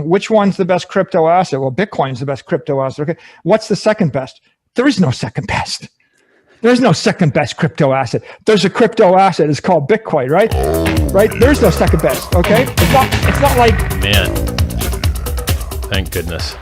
Which one's the best crypto asset? Well, Bitcoin's the best crypto asset. Okay. What's the second best? There is no second best. There's no second best crypto asset. There's a crypto asset. It's called Bitcoin, right? Right? There's no second best. Okay. It's not like, Man, thank goodness.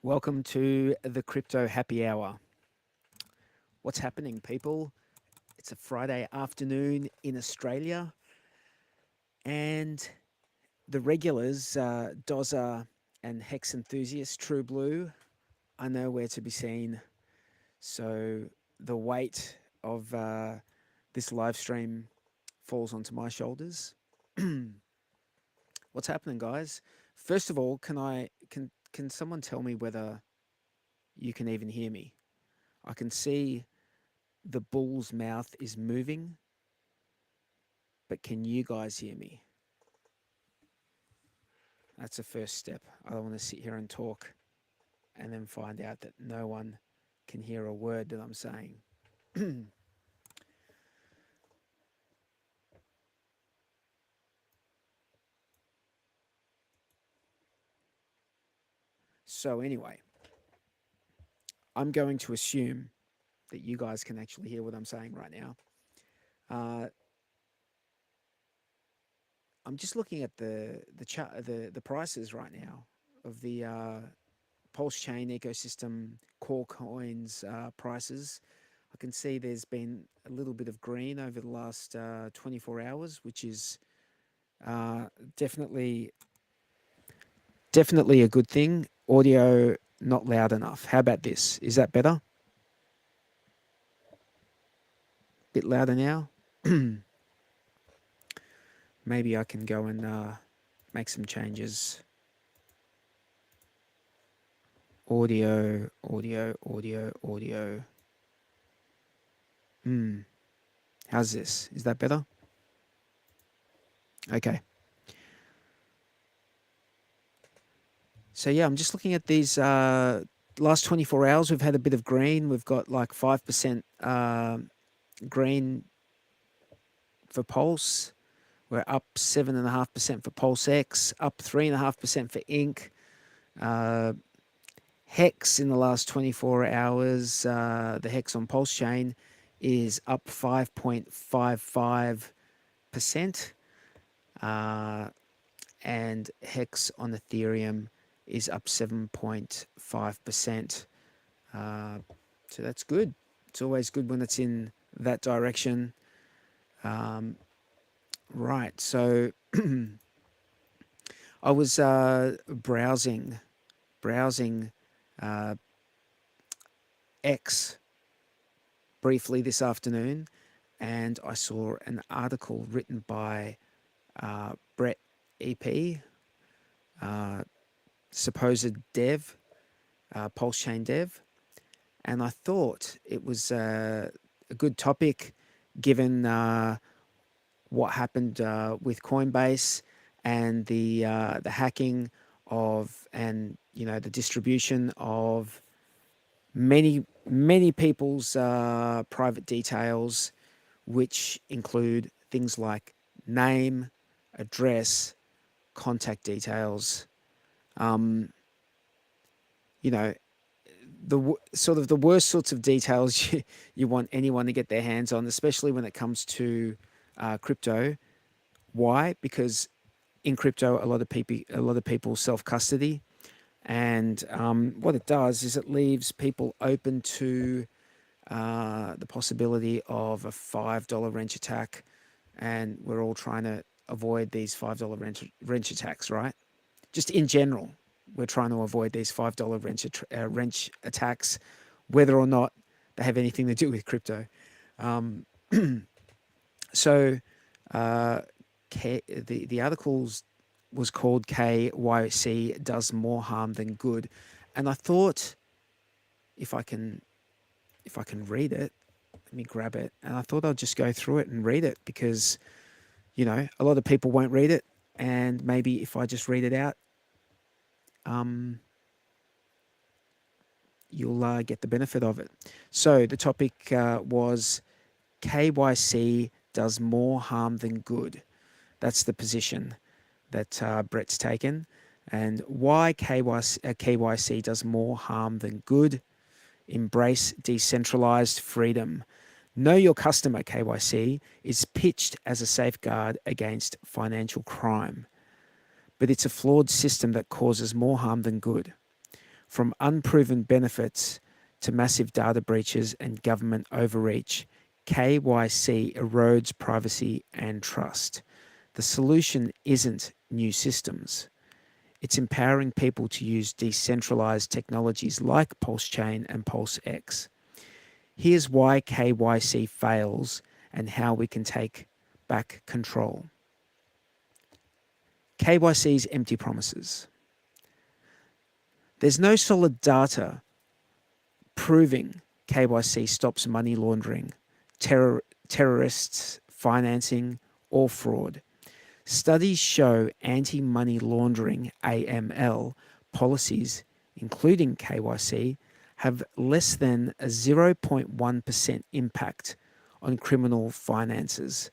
Welcome to the Crypto Happy Hour. What's happening, people? It's a Friday afternoon in Australia, and the regulars, Dozza and Hex Enthusiast, True Blue, are nowhere to be seen. So the weight of this live stream falls onto my shoulders. What's happening, guys? First of all, can someone tell me whether you can even hear me? I can see the bull's mouth is moving, but can you guys hear me? That's the first step. I don't want to sit here and talk and then find out that no one can hear a word that I'm saying. So anyway, I'm going to assume that you guys can actually hear what I'm saying right now. I'm just looking at the prices right now of the Pulse Chain ecosystem core coins prices. I can see there's been a little bit of green over the last 24 hours, which is definitely a good thing. Audio not loud enough. How about this? Is that better? Bit louder now? Maybe I can go and make some changes. Audio. How's this? Is that better? Okay. So yeah, I'm just looking at these last 24 hours. We've had a bit of green. We've got like 5% green for Pulse. We're up 7.5% for Pulse X, up 3.5% for Inc. Hex in the last 24 hours, the Hex on Pulse Chain is up 5.55%. And Hex on Ethereum is up 7.5%. So that's good. It's always good when it's in that direction. Right, so I was browsing X briefly this afternoon, and I saw an article written by Brett EP, supposed dev, Pulse Chain dev, and I thought it was a good topic given what happened with Coinbase and the hacking of, and the distribution of many people's private details, which include things like name, address, contact details. The sort of the worst sorts of details you want anyone to get their hands on, especially when it comes to crypto. Why? Because in crypto, a lot of people self custody, and what it does is it leaves people open to the possibility of a $5 wrench attack, and we're all trying to avoid these $5 wrench attacks, right? Just in general, we're trying to avoid these $5 wrench attacks, whether or not they have anything to do with crypto. So the articles was called KYC Does More Harm Than Good, and I thought if I can read it, let me grab it, and I thought I'd just go through it and read it because a lot of people won't read it, and maybe if I just read it out, you'll get the benefit of it. So the topic was KYC does more harm than good. That's the position that Brett's taken. And why KYC does more harm than good. Embrace decentralized freedom. Know your customer KYC is pitched as a safeguard against financial crime, but it's a flawed system that causes more harm than good. From unproven benefits to massive data breaches and government overreach, KYC erodes privacy and trust. The solution isn't new systems. It's empowering people to use decentralized technologies like Pulse Chain and Pulse X. Here's why KYC fails and how we can take back control. KYC's empty promises. There's no solid data proving KYC stops money laundering, terrorists financing, or fraud. Studies show anti-money laundering (AML) policies, including KYC, have less than a 0.1% impact on criminal finances,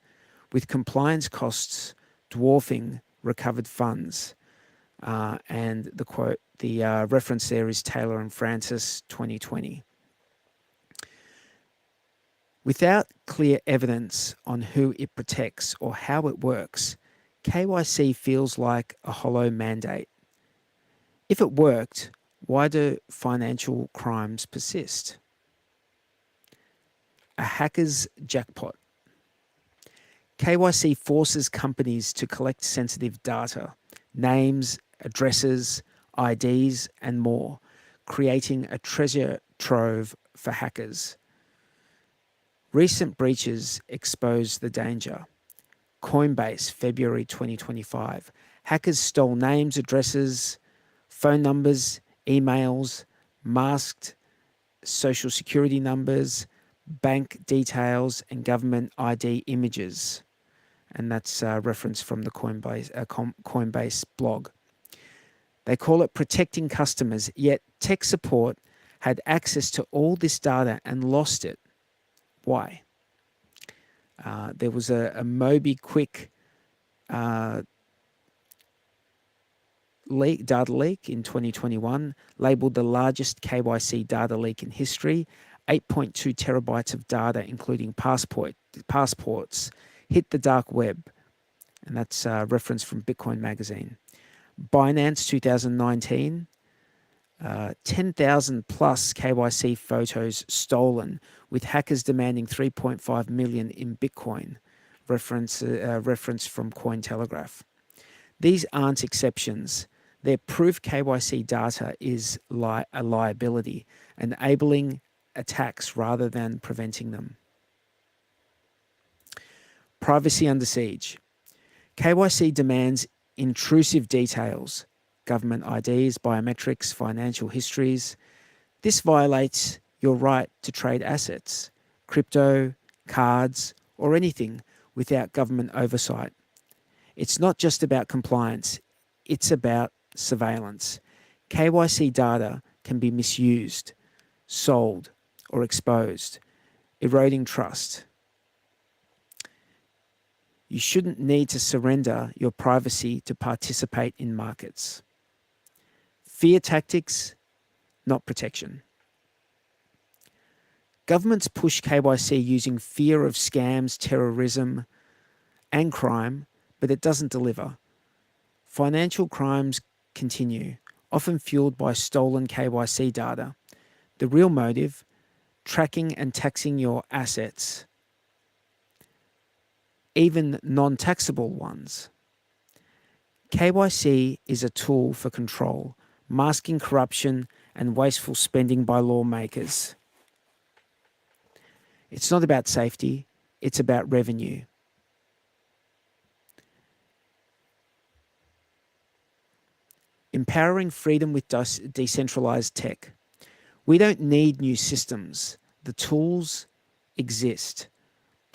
with compliance costs dwarfing recovered funds. And the quote, the reference there is Taylor and Francis, 2020. Without clear evidence on who it protects or how it works, KYC feels like a hollow mandate. If it worked, why do financial crimes persist? A hacker's jackpot. KYC forces companies to collect sensitive data, names, addresses, IDs, and more, creating a treasure trove for hackers. Recent breaches expose the danger. Coinbase, February 2025. Hackers stole names, addresses, phone numbers, emails, masked social security numbers, bank details, and government ID images. And that's a reference from the Coinbase blog. They call it protecting customers, yet tech support had access to all this data and lost it. Why? There was a MobiQuick data leak in 2021, labeled the largest KYC data leak in history. 8.2 terabytes of data, including passports, hit the dark web. And that's a reference from Bitcoin Magazine. Binance 2019, 10,000 plus KYC photos stolen, with hackers demanding 3.5 million in Bitcoin. Reference from Cointelegraph. These aren't exceptions. They're proof KYC data is a liability, enabling attacks rather than preventing them. Privacy under siege. KYC demands intrusive details, government IDs, biometrics, financial histories. This violates your right to trade assets, crypto, cards, or anything without government oversight. It's not just about compliance, it's about surveillance. KYC data can be misused, sold, or exposed, eroding trust. You shouldn't need to surrender your privacy to participate in markets. Fear tactics, not protection. Governments push KYC using fear of scams, terrorism, and crime, but it doesn't deliver. Financial crimes continue, often fueled by stolen KYC data. The real motive, tracking and taxing your assets, even non-taxable ones. KYC is a tool for control, masking corruption and wasteful spending by lawmakers. It's not about safety, it's about revenue. Empowering freedom with decentralized tech. We don't need new systems. The tools exist.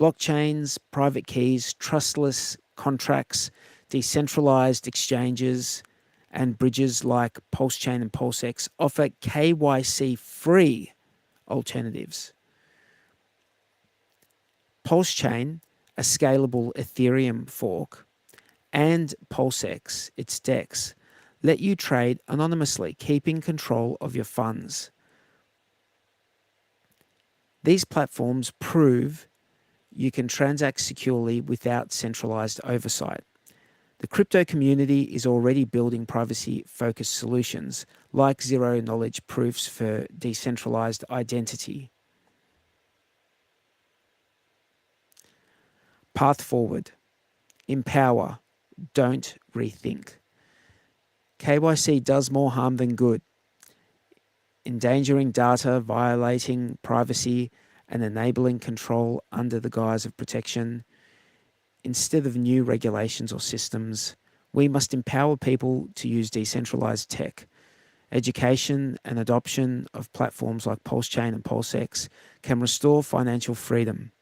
Blockchains, private keys, trustless contracts, decentralized exchanges, and bridges like PulseChain and PulseX offer KYC-free alternatives. PulseChain, a scalable Ethereum fork, and PulseX, its DEX, let you trade anonymously, keeping control of your funds. These platforms prove you can transact securely without centralized oversight. The crypto community is already building privacy-focused solutions like zero-knowledge proofs for decentralized identity. Path forward. Empower. Don't rethink. KYC does more harm than good, endangering data, violating privacy, and enabling control under the guise of protection. Instead of new regulations or systems, we must empower people to use decentralized tech. Education and adoption of platforms like PulseChain and PulseX can restore financial freedom.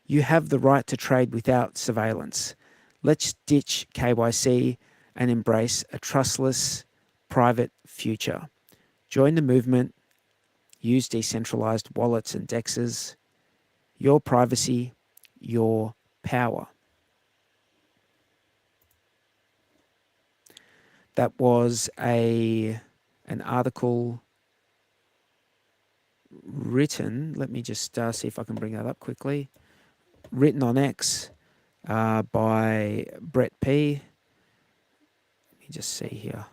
You have the right to trade without surveillance. Let's ditch KYC and embrace a trustless, private future. Join the movement. Use decentralized wallets and DEXs. Your privacy, your power. That was an article written, let me just see if I can bring that up quickly, written on X by Brett P. Let me just see here.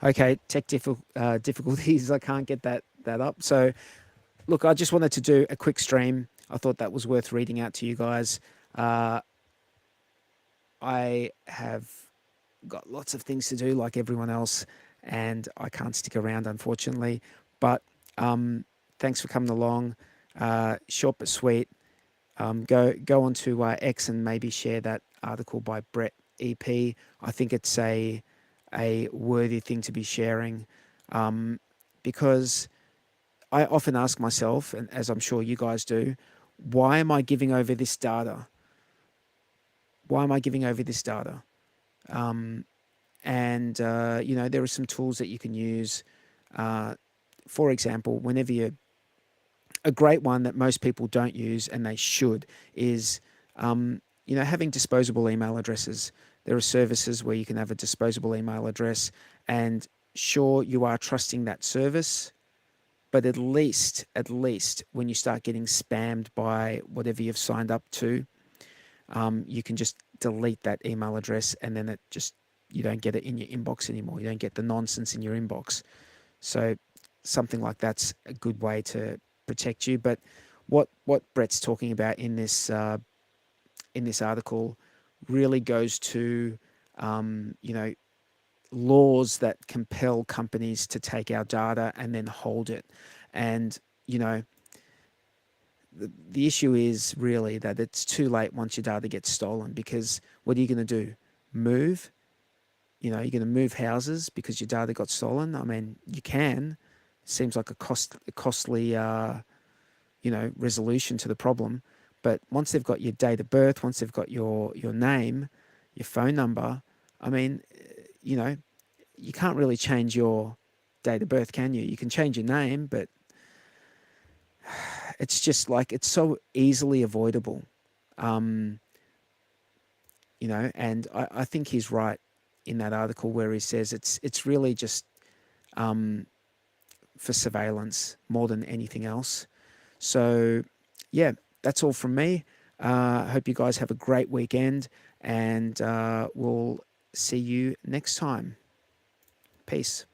Okay, tech difficulties. I can't get that up. So, look, I just wanted to do a quick stream. I thought that was worth reading out to you guys. I have got lots of things to do like everyone else, and I can't stick around, unfortunately. But thanks for coming along. Short but sweet. Go onto X and maybe share that article by Brett EP. I think it's a worthy thing to be sharing, because I often ask myself, and as I'm sure you guys do, why am I giving over this data? Why am I giving over this data? And there are some tools that you can use. For example, whenever you a great one that most people don't use and they should is, having disposable email addresses. There are services where you can have a disposable email address, and sure, you are trusting that service, but at least when you start getting spammed by whatever you've signed up to, you can just delete that email address, and then you don't get it in your inbox anymore. You don't get the nonsense in your inbox. So something like that's a good way to protect you. But what Brett's talking about in this article really goes to laws that compel companies to take our data and then hold it. And the issue is really that it's too late once your data gets stolen, because what are you going to do? Move? You're going to move houses because your data got stolen? I mean, you can. Seems like a costly resolution to the problem. But once they've got your date of birth, once they've got your name, your phone number, I mean, you can't really change your date of birth, can you? You can change your name, but it's just like, it's so easily avoidable. And I think he's right in that article where he says it's really just for surveillance more than anything else. So, yeah, that's all from me. I hope you guys have a great weekend, and we'll see you next time. Peace.